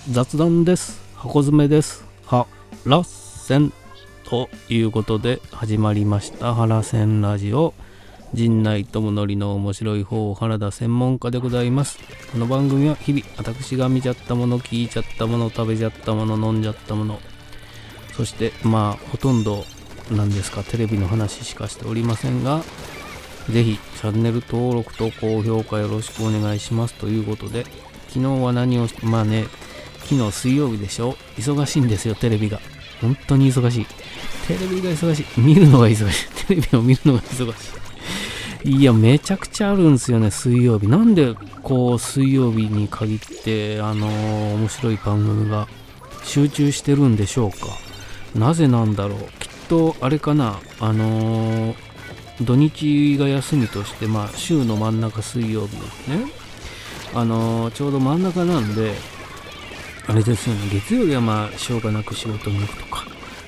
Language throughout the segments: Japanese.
雑談です。箱詰めです。はらせんということで始まりましたはらせんラジオ。陣内智則の面白い方原田専門家でございます。この番組は日々私が見ちゃったもの、聞いちゃったもの、食べちゃったもの、飲んじゃったもの、そしてほとんどなんですかテレビの話しかしておりませんが、ぜひチャンネル登録と高評価よろしくお願いしますということで、昨日は何を昨日水曜日でしょ。忙しいんですよ、テレビが。本当に忙しい。テレビが忙しい。見るのが忙しい。テレビを見るのが忙しい。いや、めちゃくちゃあるんですよね、水曜日。なんで水曜日に限って面白い番組が集中してるんでしょうか。なぜなんだろう。きっとあれかな、土日が休みとして、週の真ん中水曜日ですね。ちょうど真ん中なんで、あれですよね、月曜日はしょうがなく仕事に行くとか、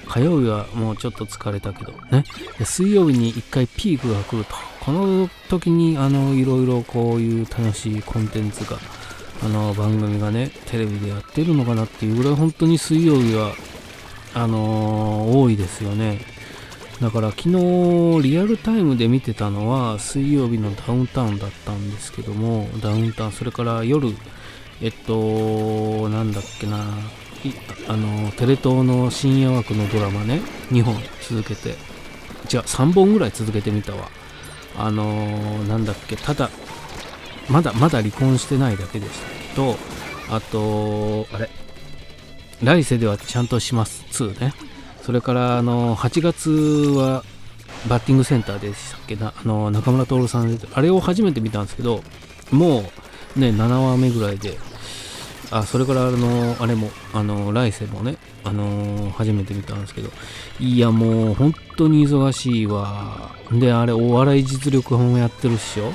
火曜日はもうちょっと疲れたけどね、で水曜日に一回ピークが来ると、この時にいろいろこういう楽しいコンテンツが番組がねテレビでやってるのかなっていうぐらい、本当に水曜日は多いですよね。だから昨日リアルタイムで見てたのは水曜日のダウンタウンだったんですけども、ダウンタウン、それから夜なんだっけな、テレ東の深夜枠のドラマね、2本続けて、3本ぐらい続けてみたわ。なんだっけ、ただまだ離婚してないだけでしたと、あと来世ではちゃんとします2ね。それから8月はバッティングセンターでしたっけな、中村徹さんで、あれを初めて見たんですけど、もうね7話目ぐらいで、それからあれも来世もね初めて見たんですけど、いやもう本当に忙しいわ。であれお笑い実力派もやってるっしょ。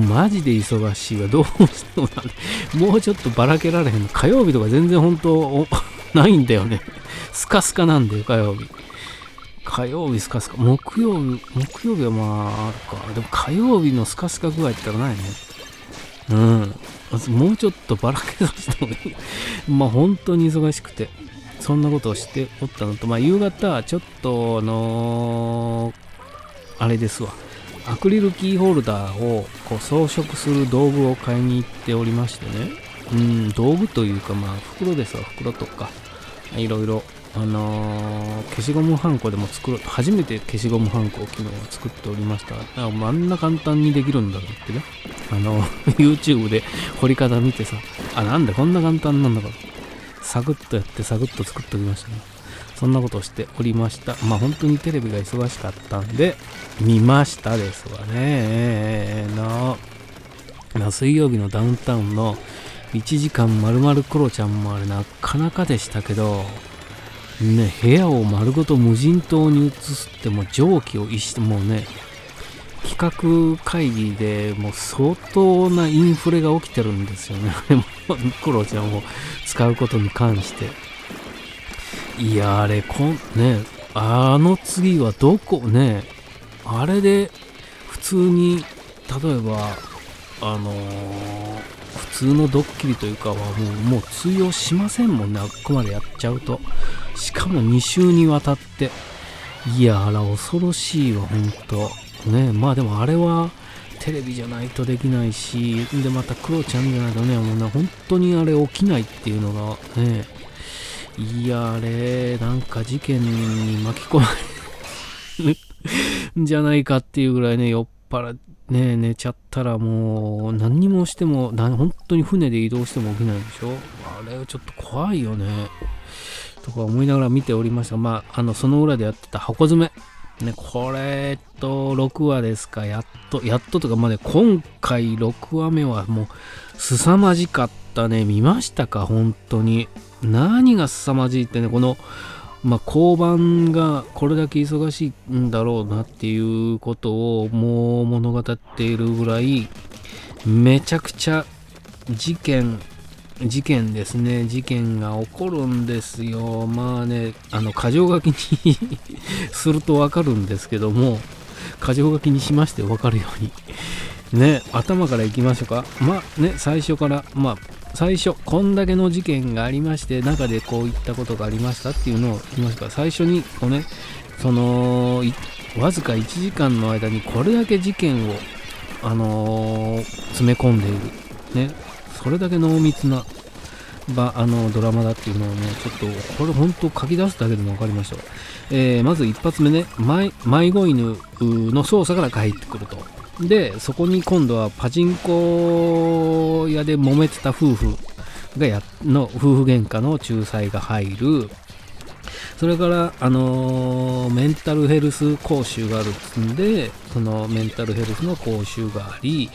マジで忙しいわ。どうしてももうちょっとばらけられへんの。火曜日とか全然本当ないんだよね。スカスカなんだよ、火曜日。火曜日スカスカ。木曜日はあるか。でも火曜日のスカスカ具合って言ったらないね。もうちょっとばらけさせてもいい。本当に忙しくて、そんなことをしておったのと、夕方ちょっとあれですわ、アクリルキーホルダーを装飾する道具を買いに行っておりましてね。道具というか袋ですわ。袋とかいろいろ消しゴムはんこでも初めて消しゴムはんこを昨日は作っておりました。あんな簡単にできるんだろうってね、YouTube で掘り方見てさ、なんでこんな簡単なんだか、サクッとやってサクッと作っておりましたね。そんなことをしておりました。本当にテレビが忙しかったんで見ましたですわね。水曜日のダウンタウンの1時間丸々クロちゃんもあれなかなかでしたけどね、部屋を丸ごと無人島に移すって、もう蒸気をもうね、企画会議でもう相当なインフレが起きてるんですよね。クロちゃんを使うことに関して。いやあれ次はどこね、あれで普通に例えば普通のドッキリというかはもう通用しませんもんね、あっこまでやっちゃうと。しかも2週にわたって、いや恐ろしいわ本当ね。でもあれはテレビじゃないとできないし、でまたクロちゃんじゃないとね、もうね本当にあれ起きないっていうのがね、いやなんか事件に巻き込まれるんじゃないかっていうぐらいね、酔っ払ね寝ちゃったらもう何にもしても本当に船で移動しても起きないでしょ。あれはちょっと怖いよねとか思いながら見ておりました。その裏でやってた箱詰めね、これ6話ですか。やっととか今回6話目はもう凄まじかったね。見ましたか？本当に何が凄まじいってね、この交番がこれだけ忙しいんだろうなっていうことをもう物語っているぐらい、めちゃくちゃ事件ですね。事件が起こるんですよ。箇条書きにするとわかるんですけども、箇条書きにしましてわかるようにね、頭からいきましょうか。最初から、最初、こんだけの事件がありまして、中でこういったことがありましたっていうのを言いますから、最初に、わずか1時間の間にこれだけ事件を、詰め込んでいる。ね、それだけ濃密な、ドラマだっていうのをね、ちょっと、これ本当書き出すだけでも分かりました。まず一発目ね、迷子犬の捜査から帰ってくると。で、そこに今度はパチンコ屋で揉めてた夫婦の夫婦喧嘩の仲裁が入る。それから、メンタルヘルス講習があるっつんで、そのメンタルヘルスの講習があり、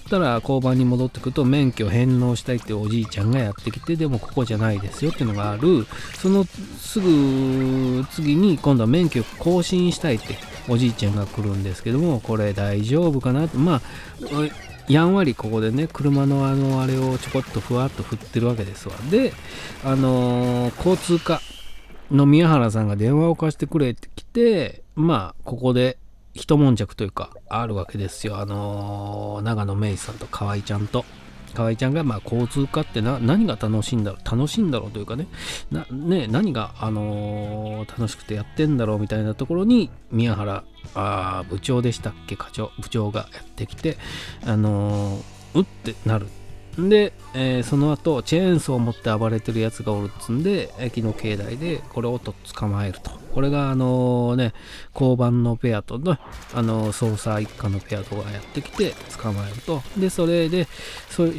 そしたら交番に戻ってくると免許返納したいっておじいちゃんがやってきて、でもここじゃないですよっていうのがある。そのすぐ次に今度は免許更新したいっておじいちゃんが来るんですけども、これ大丈夫かなって、やんわりここでね、車のあれをちょこっとふわっと振ってるわけですわ。で、交通課の宮原さんが電話を貸してくれって来て、ここで一悶着というかあるわけですよ。長野芽郁さんと河合ちゃんと。河合ちゃんが交通課って何が楽しいんだろうというかね、何が、楽しくてやってんだろうみたいなところに宮原部長でしたっけ、部長がやってきて、うってなる。で、その後チェーンソーを持って暴れてるやつがおるっつんで、駅の境内でこれを捕まえると。これが交番のペアとの捜査一課のペアとがやってきて捕まえると。で、それで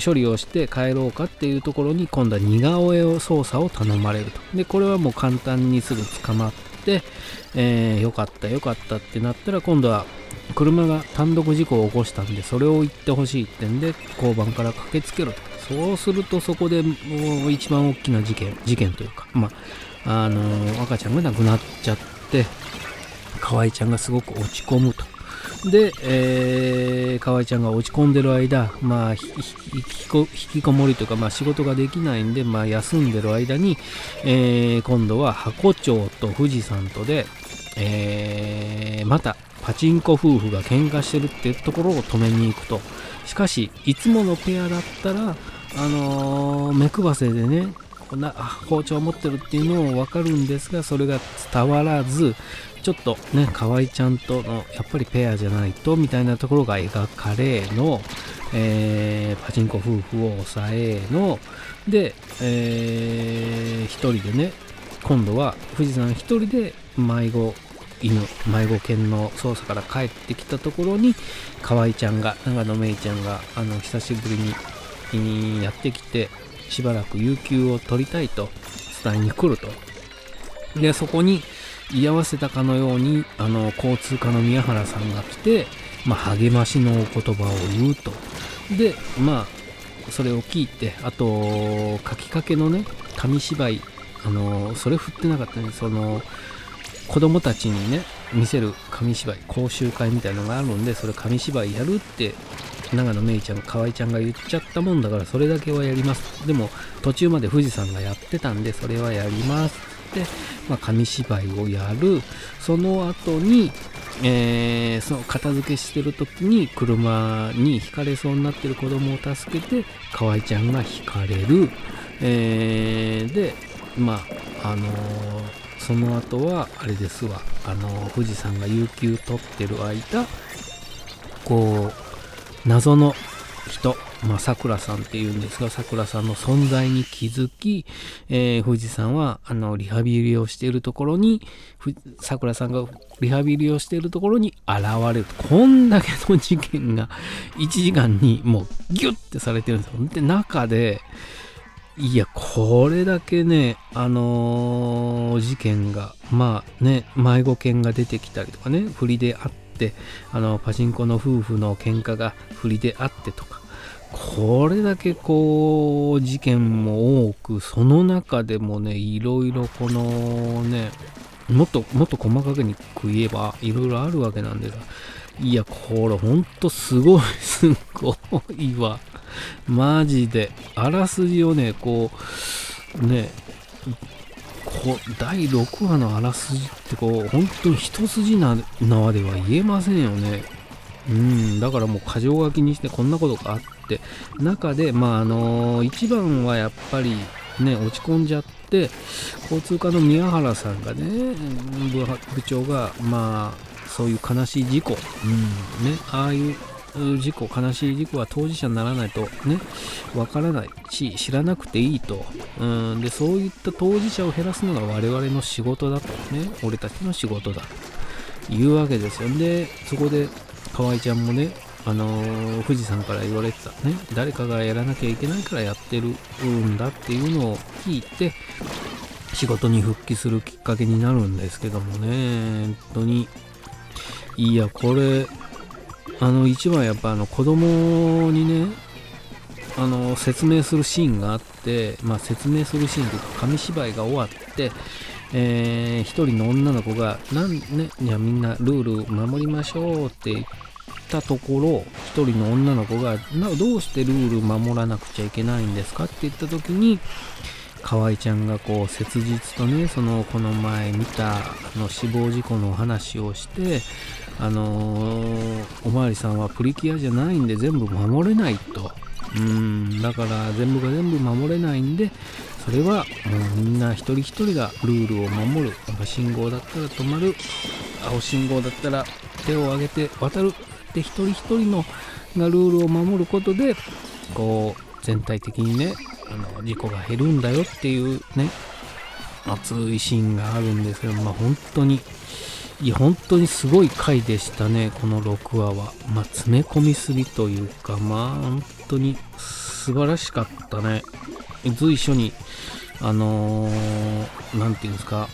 処理をして帰ろうかっていうところに今度は似顔絵を捜査を頼まれると。で、これはもう簡単にすぐ捕まって、よかったってなったら、今度は車が単独事故を起こしたんで、それを言ってほしいってんで交番から駆けつけると。そうすると、そこでもう一番大きな事件というか、赤ちゃんが亡くなっちゃって、河合ちゃんがすごく落ち込むと。で、河合ちゃんが落ち込んでる間、引きこもりというか、仕事ができないんで、休んでる間に、今度は箱町と富士山とで、またパチンコ夫婦が喧嘩してるっていうところを止めに行くと。しかし、いつものペアだったら、目配せでね、包丁を持ってるっていうのを分かるんですが、それが伝わらず、ちょっとね、河合ちゃんとのやっぱりペアじゃないとみたいなところが描かれの、パチンコ夫婦を抑えので、一人でね、今度は富士山一人で迷子犬の捜査から帰ってきたところに、河合ちゃんが、長野芽郁ちゃんが久しぶりにやってきて、しばらく有給を取りたいと伝えに来ると。で、そこに居合わせたかのように交通課の宮原さんが来て、励ましのお言葉を言うと。で、それを聞いて、あと書きかけのね、紙芝居、それ振ってなかったね、子供たちにね見せる紙芝居、講習会みたいなのがあるんで、それ紙芝居やるって長野芽郁ちゃん、河合ちゃんが言っちゃったもんだから、それだけはやります。でも途中まで富士山がやってたんで、それはやりますって、紙芝居をやる。その後に、その片付けしてる時に車にひかれそうになってる子供を助けて河合ちゃんがひかれる。で、その後はあれですわ、富士山が有給取ってる間、こう謎の人、さくらさんっていうんですが、さくらさんの存在に気づき、富士山はリハビリをしているところに、さくらさんがリハビリをしているところに現れる。こんだけの事件が1時間にもうギュッてされてるんですよ。で、中でいや、これだけね、事件が、迷子犬が出てきたりとかね、振りであって、パチンコの夫婦の喧嘩が振りであってとか、これだけこう、事件も多く、その中でもね、いろいろこのね、もっと細かくに言えば、いろいろあるわけなんですが、いや、これほんとすごいわ。マジで。あらすじをね、第6話のあらすじって本当に一筋縄では言えませんよね。だからもう箇条書きにしてこんなことがあって中で一番はやっぱりね落ち込んじゃって交通課の宮原さんがね部長がそういう悲しい事故、ああいう事故悲しい事故は当事者にならないとねわからないし知らなくていいと、でそういった当事者を減らすのが我々の仕事だとね俺たちの仕事だというわけですよ。でそこで河合ちゃんもね富士山から言われてたね誰かがやらなきゃいけないからやってるんだっていうのを聞いて仕事に復帰するきっかけになるんですけどもね本当にいやこれ一番やっぱ子供にね説明するシーンがあって、説明するシーンというか紙芝居が終わって一人の女の子がじゃあみんなルール守りましょうって言ったところ一人の女の子がどうしてルール守らなくちゃいけないんですかって言った時に河合ちゃんがこう切実とねこの前見た死亡事故の話をしておまわりさんはプリキュアじゃないんで全部守れないとだから全部が全部守れないんでそれはもうみんな一人一人がルールを守る赤信号だったら止まる青信号だったら手を挙げて渡るで一人一人のがルールを守ることでこう全体的にね事故が減るんだよっていうね熱いシーンがあるんですけど本当にすごい回でしたねこの6話は詰め込みすぎというか本当に素晴らしかったね随所になんていうんですか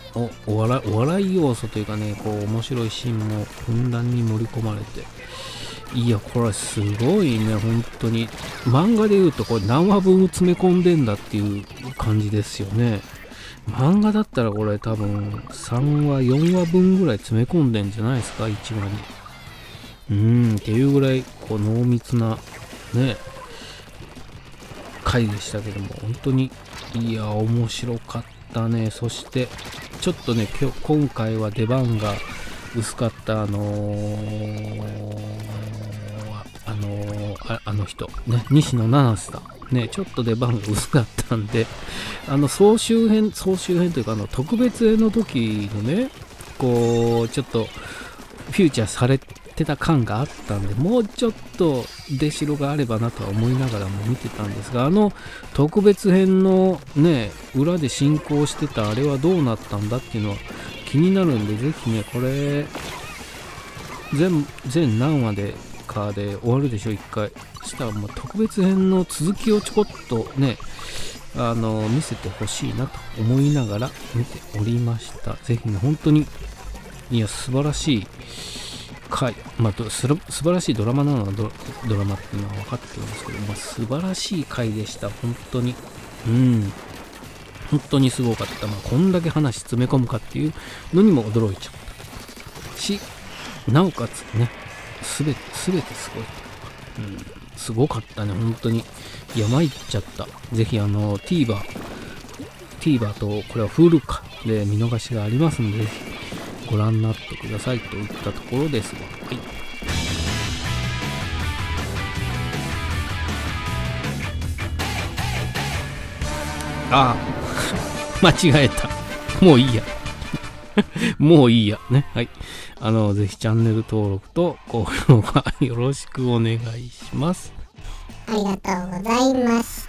お笑い要素というかねこう面白いシーンもふんだんに盛り込まれていやこれすごいね本当に漫画で言うとこれ何話分詰め込んでんだっていう感じですよね。漫画だったらこれ多分3話4話分ぐらい詰め込んでんじゃないですか1話にっていうぐらいこう濃密なね回でしたけども本当にいや面白かったね。そしてちょっとね今回は出番が薄かったあの人ね西野七瀬さんねちょっと出番が薄かったんで総集編というか特別編の時のねこうちょっとフューチャーされてた感があったんでもうちょっと出しろがあればなとは思いながらも見てたんですが特別編のね裏で進行してたあれはどうなったんだっていうのは気になるんでぜひねこれ全何話でかで終わるでしょ1回したらもう特別編の続きをちょこっとね見せてほしいなと思いながら見ておりました。ぜひね本当にいや素晴らしい回素晴らしいドラマなのはドラマっていうのは分かってるんですけど、素晴らしい回でした本当に本当にすごかった。こんだけ話詰め込むかっていうのにも驚いちゃったしなおかつねすべてすごい、すごかったね本当に。いや参っちゃった。ぜひTVer とこれは Hulu かで見逃しがありますのでぜひご覧になってくださいといったところですが、間違えた。もういいやもういいやね。はい、ぜひチャンネル登録と高評価よろしくお願いします。ありがとうございます。